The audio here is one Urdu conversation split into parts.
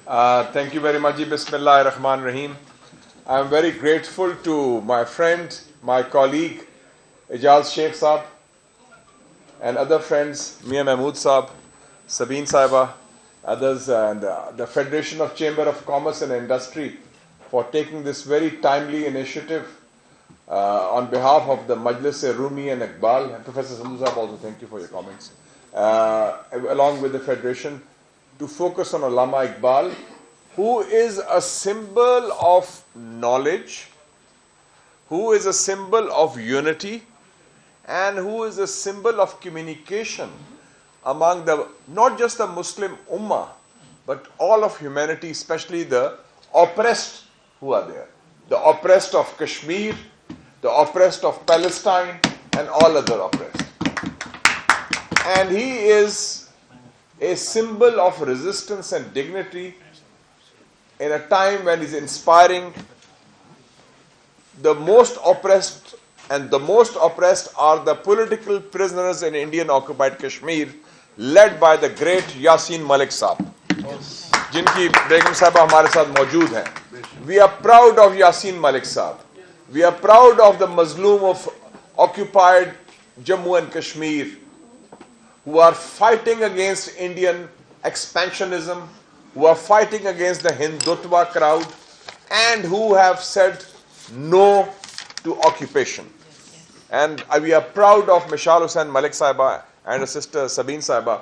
Thank you very much. Bismillah ar-Rahman ar-Rahim. I am very grateful to my friend, my colleague, Ijaz Sheikh Saab, and other friends, Mia Mahmood Saab, Sabeen Saiba, others, and the Federation of Chamber of Commerce and Industry for taking this very timely initiative on behalf of the Majlis-e-Rumi and Iqbal. And Professor Sandhu Saab, also thank you for your comments. Along with the Federation, to focus on Allama Iqbal, who is a symbol of knowledge, who is a symbol of unity, and who is a symbol of communication among not just the Muslim Ummah, but all of humanity, especially the oppressed who are there. The oppressed of Kashmir, the oppressed of Palestine, and all other oppressed. And he is a symbol of resistance and dignity in a time when he's inspiring the most oppressed, and the most oppressed are the political prisoners in Indian occupied Kashmir, led by the great Yasin Malik Saab, jinki Begum Sahaba hamare saath maujood hain. We are proud of Yasin Malik Saab. We are proud of the Mazloom of occupied Jammu and Kashmir, who are fighting against Indian expansionism, who are fighting against the Hindutva crowd, and who have said no to occupation. And we are proud of Mishal Hussain Malik Saiba and her sister Sabeen Saiba,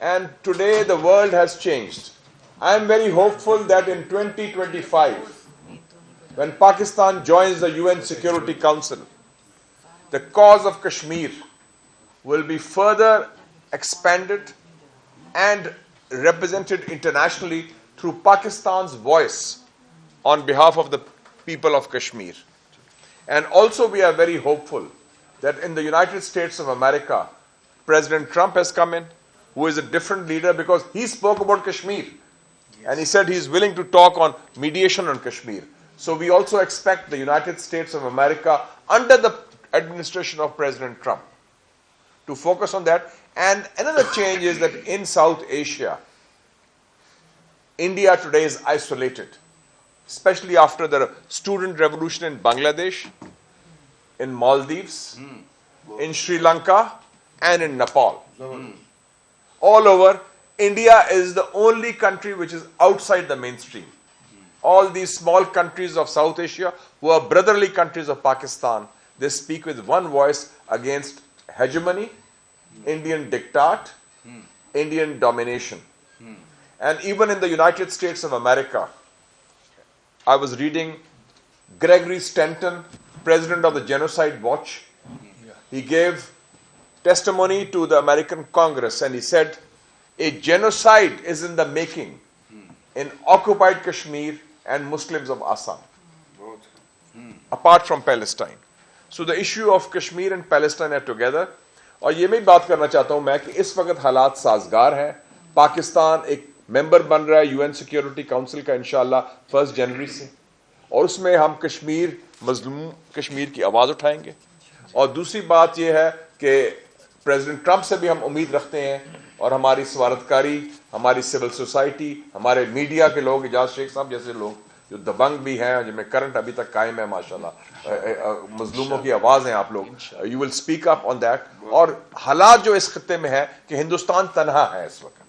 And today the world has changed. I am very hopeful that in 2025, when Pakistan joins the UN Security Council, the cause of Kashmir will be further expanded and represented internationally through Pakistan's voice on behalf of the people of Kashmir. And also we are very hopeful that in the United States of America, President Trump has come in, who is a different leader, because he spoke about Kashmir. And he said he is willing to talk on mediation on Kashmir. So we also expect the United States of America, under the administration of President Trump, to focus on that. And another change is that in South Asia, India today is isolated, especially after the student revolution in Bangladesh, in Maldives, in Sri Lanka, and in Nepal. All over, India is the only country which is outside the mainstream. All these small countries of South Asia, who are brotherly countries of Pakistan, they speak with one voice against hegemony, Indian diktat, Indian domination. And even in the United States of America, I was reading Gregory Stanton, president of the Genocide Watch. He gave testimony to the American Congress, and he said, a genocide is in the making in occupied Kashmir and Muslims of Assam, apart from Palestine. So the issue of Kashmir and Palestine are together. اور یہ میں بات کرنا چاہتا ہوں میں کہ اس وقت حالات سازگار ہیں. پاکستان ایک ممبر بن رہا ہے UN سیکیورٹی کاؤنسل کا انشاءاللہ 1 جنوری سے, اور اس میں ہم کشمیر, مظلوم کشمیر کی آواز اٹھائیں گے. اور دوسری بات یہ ہے کہ پریزیڈنٹ ٹرمپ سے بھی ہم امید رکھتے ہیں, اور ہماری سفارتکاری, ہماری سول سوسائٹی, ہمارے میڈیا کے لوگ, اجاز شیخ صاحب جیسے لوگ جو دبنگ بھی ہیں, جن میں کرنٹ ابھی تک قائم ہے ماشاءاللہ, مظلوموں کی آواز ہیں آپ لوگ, you will speak up on that. اور حالات جو اس خطے میں ہے کہ ہندوستان تنہا ہے اس وقت,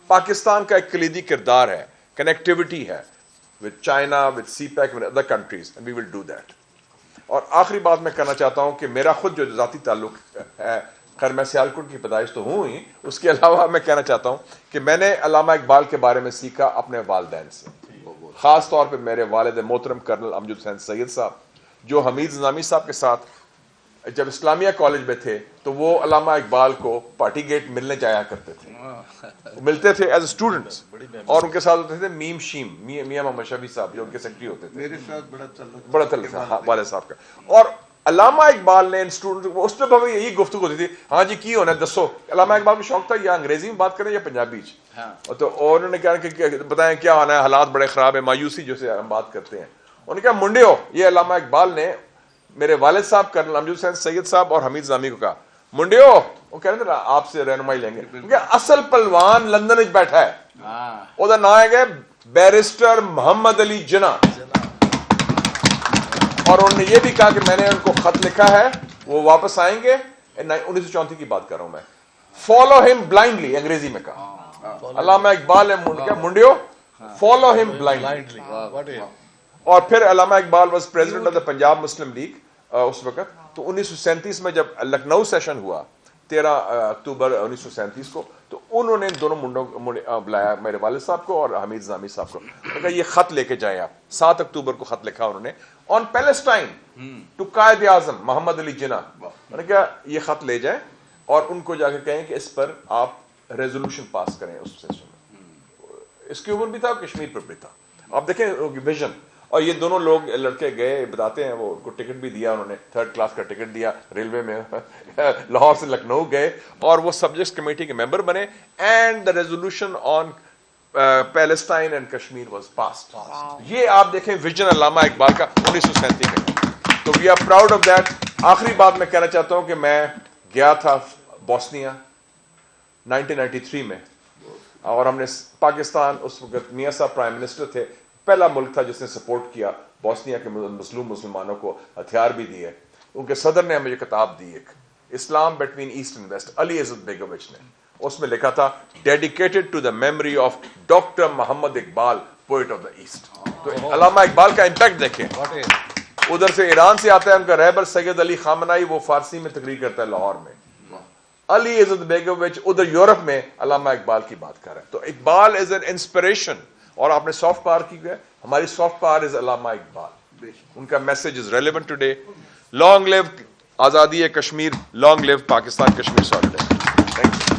پاکستان کا ایک کلیدی کردار ہے, کنیکٹیوٹی ہے with China, with CPEC, with other countries, and we will do that. اور آخری بات میں کرنا چاہتا ہوں کہ میرا خود جو ذاتی تعلق ہے, خیر میں سیالکوٹ کی پیدائش تو ہوں ہی, اس کے علاوہ میں کہنا چاہتا ہوں کہ میں نے علامہ اقبال کے بارے میں سیکھا اپنے والدین سے, خاص طور پہ میرے والد محترم کرنل امجد حسین سید صاحب, جو حمید نظامی صاحب کے ساتھ جب اسلامیہ کالج میں تھے تو وہ علامہ اقبال کو پارٹی گیٹ ملنے جایا کرتے تھے, ملتے تھے ایز اسٹوڈنٹس, اور ان کے ساتھ ہوتے تھے میم شیم, میاں محمد شفیع صاحب جو ان کے سیکرٹری ہوتے تھے, میرے ساتھ بڑا تعلق تھا والد صاحب کا. اور علامہ اقبال نے ان اسٹوڈنٹ کو, اس میں بھی یہی گفتگو ہوتی تھی, ہاں جی کی ہونا ہے دسو. علامہ اقبال کو شوق تھا یا انگریزی میں بات کریں یا پنجابی چ, تو انہوں نے کہا کہ بتائیں کیا ہونا ہے, حالات بڑے خراب ہیں, مایوسی جو سے ہم بات کرتے ہیں. انہوں نے کہا منڈے ہو, یہ علامہ اقبال نے میرے والد صاحب کرنل امجد حسین سید صاحب اور حمید نظامی کو کہا منڈیو وہ کہہ رہے تھے آپ سے رہنمائی لیں گے کیونکہ اصل پلوان لندن وچ بیٹھا ہے وہ نام ہے بیرسٹر محمد علی جناح اور انہوں نے یہ بھی کہا کہ میں نے ان کو خط لکھا ہے وہ واپس آئیں گے 1934 کی بات کر رہا ہوں میں فالو ہم بلائنڈلی انگریزی میں کہا علامہ اقبال ہے منڈیو فالو ہم بلائنڈلی اور پھر Allama Iqbal was president of the Punjab Muslim League اس وقت تو 1937 میں جب لکھنؤ سیشن ہوا 13 اکتوبر 1937 کو تو انہوں نے دونوں منڈوں بلایا میرے والد صاحب کو اور حمید نظامی صاحب کو کہا یہ خط لے کے جائیں آپ 7 اکتوبر کو خط لکھا انہوں نے آن پیلسٹائن ٹو قائد اعظم محمد علی جناح میں نے کہا یہ خط لے جائیں اور ان کو جا کے کہیں کہ اس پر آپ ریزولوشن پاس کریں اس سیشن میں اس کے اوپر بھی تھا کشمیر پر بھی تھا آپ دیکھیں ویژن اور یہ دونوں لوگ لڑکے گئے بتاتے ہیں وہ ان کو ٹکٹ بھی دیا انہوں نے 3rd کلاس کا ٹکٹ دیا ریلوے میں لاہور سے لکھنؤ گئے اور وہ سبجیکٹس کمیٹی کے ممبر بنے and the resolution on Palestine and Kashmir was passed یہ آپ دیکھیں ویژن علامہ اقبال کا 1937 میں تو we are proud of that آخری بات میں کہنا چاہتا ہوں کہ میں گیا تھا بوسنیا 1993 میں اور ہم نے پاکستان اس وقت میاں صاحب پرائم منسٹر تھے پہلا ملک تھا جس نے سپورٹ کیا بوسنیا کے مسلمانوں کو ہتھیار بھی دیے ان کے صدر نے ہمیں یہ کتاب دی ایک Islam between East and West Alija Izetbegovic نے اس میں لکھا تھا dedicated to the memory of doctor Muhammad Iqbal poet of the East تو علامہ اقبال کا امپیکٹ دیکھیں ادھر سے ایران سے آتا ہے ان کا رہبر سید علی خامنائی وہ فارسی میں تقریر کرتا ہے لاہور میں علی عزت بیگوچ ادھر یورپ میں علامہ اقبال کی بات کر رہے ہیں تو اقبال از این انسپریشن اور آپ نے سافٹ پاور کی ہے ہماری سافٹ پاور از علامہ اقبال ان کا message is relevant today long live Azadi Kashmir long live Pakistan Kashmir solidity